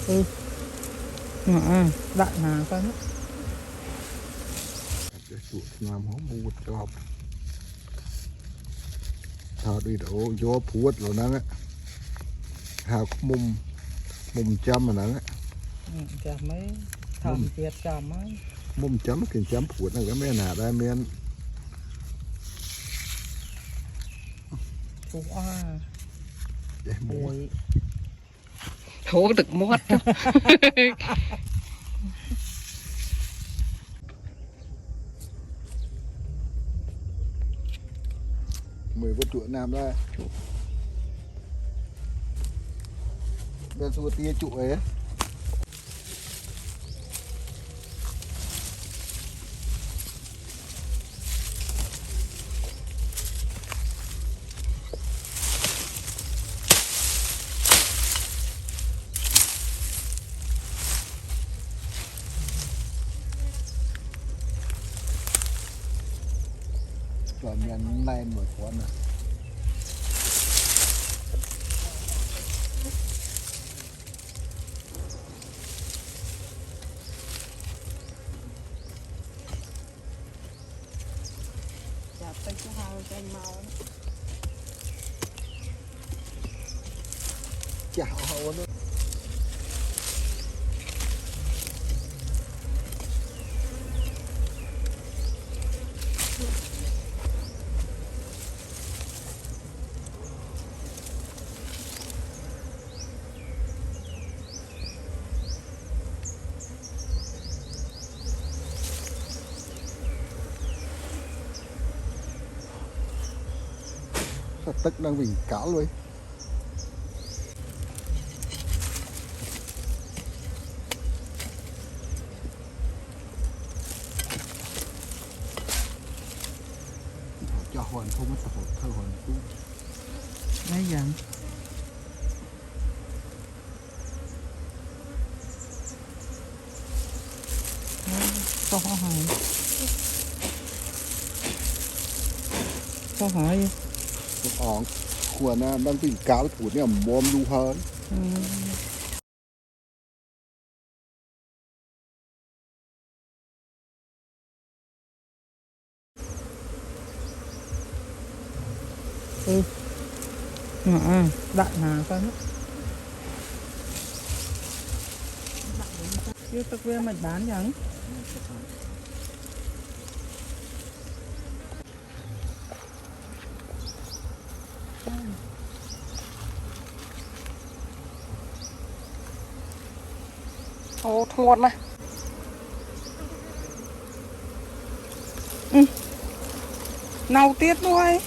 Ừ. Đại hà coi hết. Chuột làm hóm mua cho thọ đi đổ gió phuất rồi nắng á hào mùng mùng chấm mà nắng á Chả mấy thầm tiệt chả mấy. mùng chấm cái chấm phuất này cái mấy nào đây men Chú à. để mua Hố được mót. mười con chuột nam đây bên xua tia chuột ấy rồi miền này một con này Chả tay chú hai cho anh mau. chảo hậu nó tức đang bị cảo luôn cho hoàn không có sập thơ hoàn cũng Mấy dặn. Có hỏi. Có hỏi. ỏng khuẩn đang bị cảo thủ này mồm lu hơn Ừ. Đại hà coi hết. Chứ tao quên mày bán chẳng. Hố thua mà. Nào tiết thôi.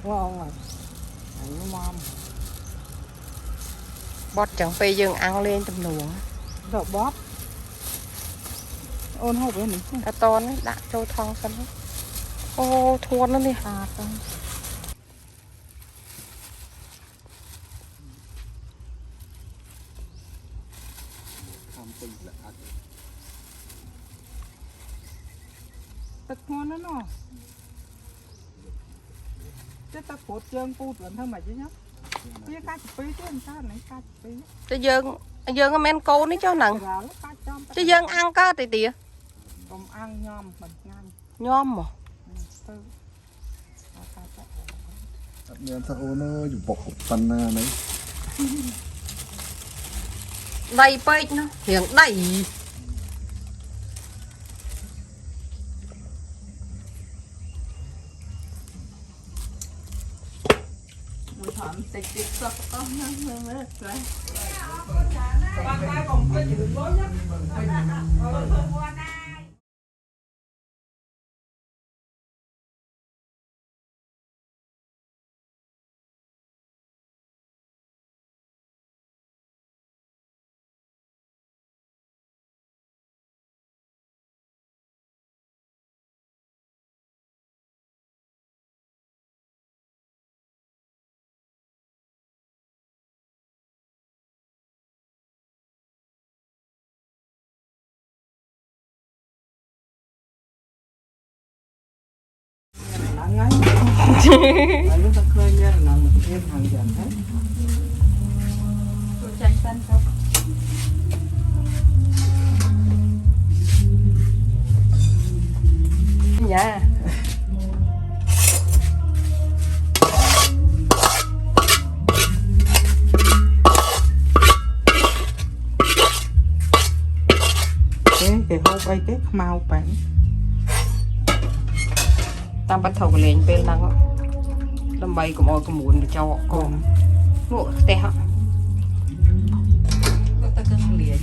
Ngon rồi. Ăn mom. Bọt chẳng phải dừng ăn lên tầm nuồng. Đậu bóp. Ôn hộp với mình. Cá ton ấy, đã trôi thong sân hết. Ô thua nó đi. À con. tham tinh là ăn Tật ngon đó nó. Chứ ta cột chân put vẫn thôi mà chứ nhá. Chứ cá chụp phí chứ làm sao này cá chụp phí. Chứ dương cái men cô ní cho nặng. Chứ dương ăn có thì tìa. Còn ăn nhom mình ngang. Nhom mà. nên sao nó dùng bột phân này Đầy bếch nó. Hiện đầy. Thẩm tịch tịch sọc con nó rồi. Anh lúc ta khơi nha là một em hàng dần hết. Tôi chạy xanh không? Dạ. Cái hộp ấy cái màu bạn. Tam bắt thầu lên bên năng đâm bay cũng ôi cũng muốn để cho con ngộ tè hả ta cưng liền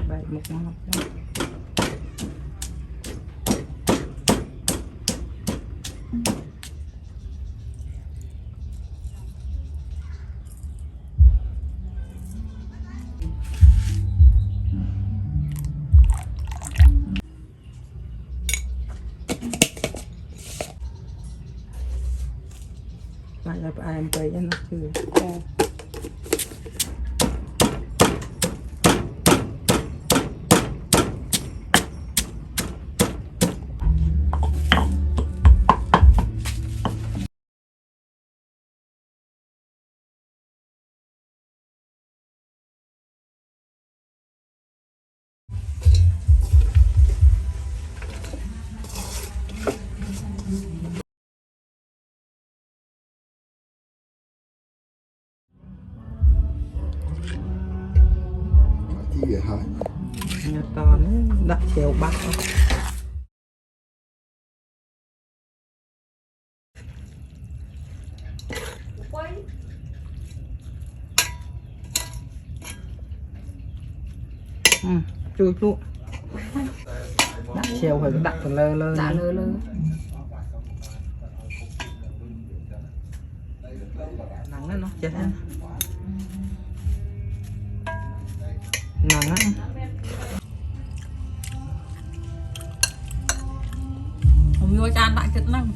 Vậy một ngọn đó. Vậy là em tới cho nó chưa. Chi vậy hả? Nhà to nó đặt chiều bắc. Chui luôn. Đặt chiều phải đặt lơ lơ. dạ lơ lơ Nắng nó chết hết. Nắng á. không vô chan đại chất năng